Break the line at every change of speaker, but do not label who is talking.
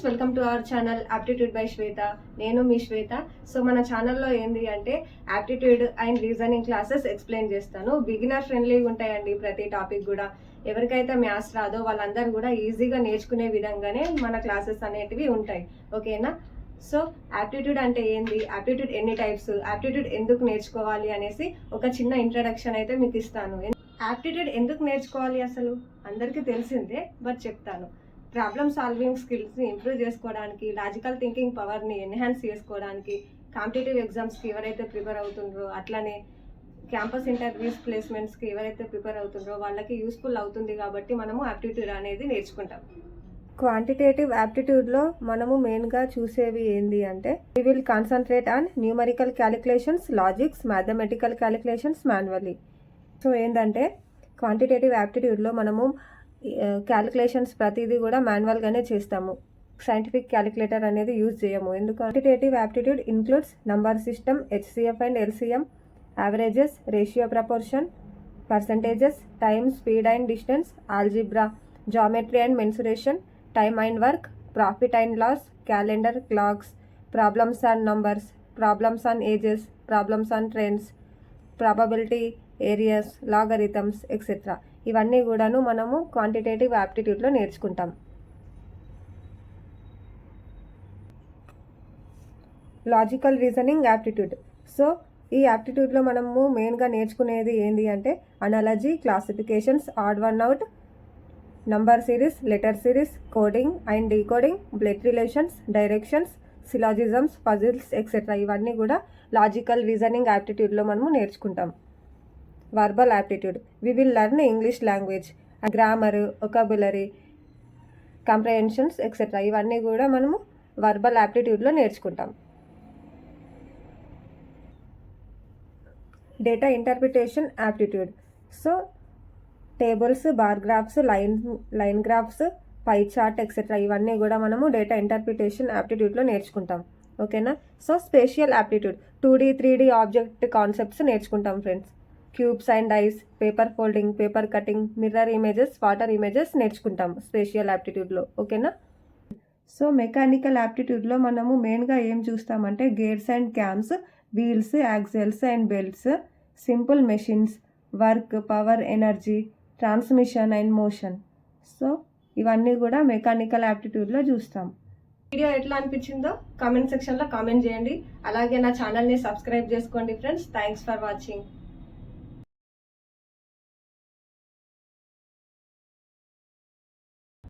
Welcome to our channel aptitude by Shweta. నేను మీ Shweta. So మన ఛానల్లో ఏంది అంటే aptitude and reasoning classes explain చేస్తాను. బిగినర్ ఫ్రెండ్లీగా ఉంటాయండి ప్రతి టాపిక్ కూడా. ఎవరికైతే మ్యాథ్స్ రాదో వాళ్ళందరూ కూడా ఈజీగా నేర్చుకునే విధంగానే మన క్లాసెస్ అనేటివి ఉంటాయి. ఓకేనా? సో ఆప్టిట్యూడ్ అంటే ఏంది, ఆప్టిట్యూడ్ ఎన్ని టైప్స్, ఆప్టిట్యూడ్ ఎందుకు నేర్చుకోవాలి అనేసి ఒక చిన్న ఇంట్రడక్షన్ అయితే మీకు ఇస్తాను. ఆప్టిట్యూడ్ ఎందుకు నేర్చుకోవాలి అసలు అందరికీ తెలిసిందే, బట్ చెప్తాను. ప్రాబ్లమ్ సాల్వింగ్ స్కిల్స్ని ఇంప్రూవ్ చేసుకోవడానికి, లాజికల్ థింకింగ్ పవర్ని ఎన్హాన్స్ చేసుకోవడానికి, కాంపిటేటివ్ ఎగ్జామ్స్కి ఎవరైతే ప్రిపేర్ అవుతుండ్రో, అట్లనే క్యాంపస్ ఇంటర్వ్యూస్ ప్లేస్మెంట్స్కి ఎవరైతే ప్రిపేర్ అవుతుండ్రో వాళ్ళకి యూస్ఫుల్ అవుతుంది. కాబట్టి మనము ఆప్టిట్యూడ్ అనేది నేర్చుకుంటాం. క్వాంటిటేటివ్ యాప్టిట్యూడ్లో మనము మెయిన్గా చూసేవి ఏంటి అంటే we will concentrate on numerical calculations, logics, mathematical calculations manually. So ఏంటంటే క్వాంటిటేటివ్ యాప్టిట్యూడ్లో మనము క్యాలిక్యులేషన్స్ ప్రతిదీ కూడా మాన్యువల్గానే చేస్తాము. సైంటిఫిక్ క్యాలిక్యులేటర్ అనేది యూజ్ చేయము. ఎందుకు? Quantitative aptitude includes number system, HCF and LCM, averages, ratio proportion, percentages, time, speed and distance, algebra, geometry and mensuration, time and work, profit and loss, calendar, clocks, problems on numbers, problems on ages, problems on trends, probability, areas, logarithms etcetera. ఇవన్నీ కూడాను మనము quantitative యాప్టిట్యూడ్లో నేర్చుకుంటాం. Logical reasoning aptitude. So ఈ యాప్టిట్యూడ్లో మనము మెయిన్గా నేర్చుకునేది ఏంటి అంటే analogy, classifications, odd one out, number series, letter series, coding and decoding, blood relations, directions, syllogisms, puzzles etcetera. ఇవన్నీ కూడా లాజికల్ రీజనింగ్ యాప్టిట్యూడ్లో మనము నేర్చుకుంటాం. Verbal aptitude. We will learn English language, grammar, vocabulary, comprehensions etcetera. ఇవన్నీ కూడా మనము verbal యాప్టిట్యూడ్లో నేర్చుకుంటాం. Data interpretation aptitude. So tables, bar graphs, line graphs, pie chart etcetera. ఇవన్నీ కూడా మనము డేటా ఇంటర్ప్రిటేషన్ యాప్టిట్యూడ్లో నేర్చుకుంటాం. ఓకేనా? So spatial aptitude. 2D 3D object concepts నేర్చుకుంటాం friends. Cubes and dice, paper folding, paper cutting, mirror images, water images నేర్చుకుంటాం spatial యాప్టిట్యూడ్లో. ఓకేనా? సో మెకానికల్ యాప్టిట్యూడ్లో మనము మెయిన్గా ఏం చూస్తామంటే gears and cams, wheels, axles and belts, simple machines, work, power, energy, transmission and motion. So ఇవన్నీ కూడా మెకానికల్ యాప్టిట్యూడ్లో చూస్తాం. వీడియో ఎట్లా అనిపించిందో కామెంట్ సెక్షన్లో కామెంట్ చేయండి. అలాగే నా ఛానల్ని సబ్స్క్రైబ్ చేసుకోండి ఫ్రెండ్స్. Thanks for watching.